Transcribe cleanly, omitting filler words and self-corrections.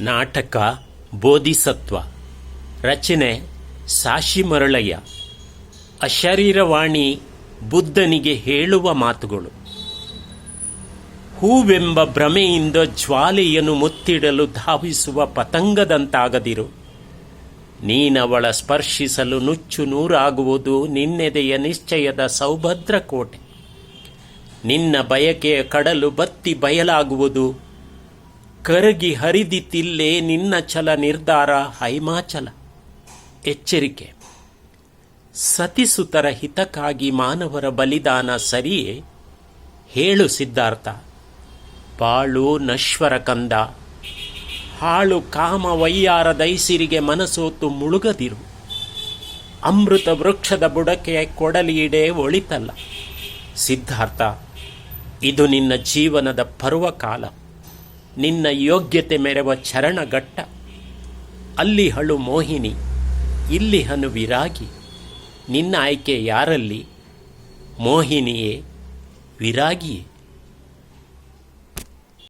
ನಾಟಕ ಬೋಧಿಸತ್ವ. ರಚನೆ ಸಾಶಿ ಮರಳಯ್ಯ. ಅಶರೀರವಾಣಿ ಬುದ್ಧನಿಗೆ ಹೇಳುವ ಮಾತುಗಳು. ಹೂವೆಂಬ ಭ್ರಮೆಯಿಂದ ಜ್ವಾಲೆಯನ್ನು ಮುತ್ತಿಡಲು ಧಾವಿಸುವ ಪತಂಗದಂತಾಗದಿರು. ನೀನವಳ ಸ್ಪರ್ಶಿಸಲು ನುಚ್ಚು ನೂರಾಗುವುದು ನಿನ್ನೆದೆಯ ನಿಶ್ಚಯದ ಸೌಭದ್ರ ಕೋಟೆ. ನಿನ್ನ ಬಯಕೆಯ ಕಡಲು ಬತ್ತಿ ಬಯಲಾಗುವುದು. ಕರಗಿ ಹರಿದಿತ್ತಿಲ್ಲೇ ನಿನ್ನ ಛಲ ನಿರ್ಧಾರ ಹೈಮಾಚಲ. ಎಚ್ಚರಿಕೆ: ಸತಿಸುತರ ಹಿತಕ್ಕಾಗಿ ಮಾನವರ ಬಲಿದಾನ ಸರಿಯೇ? ಹೇಳು ಸಿದ್ಧಾರ್ಥ. ಬಾಳು ನಶ್ವರ ಕಂದ. ಹಾಳು ಕಾಮ ವೈಯಾರ ದೈಸಿರಿಗೆ ಮನಸೋತು ಮುಳುಗದಿರು. ಅಮೃತ ವೃಕ್ಷದ ಬುಡಕ್ಕೆ ಕೊಡಲಿಯಿಡೆ ಒಳಿತಲ್ಲ. ಸಿದ್ಧಾರ್ಥ, ಇದು ನಿನ್ನ ಜೀವನದ ಪರ್ವಕಾಲ. ನಿನ್ನ ಯೋಗ್ಯತೆ ಮೆರೆವ ಚರಣಘಟ್ಟ. ಅಲ್ಲಿ ಹಳು ಮೋಹಿನಿ, ಇಲ್ಲಿ ಹನು ವಿರಾಗಿ. ನಿನ್ನ ಆಯ್ಕೆ ಯಾರಲ್ಲಿ? ಮೋಹಿನಿಯೇ, ವಿರಾಗಿಯೇ?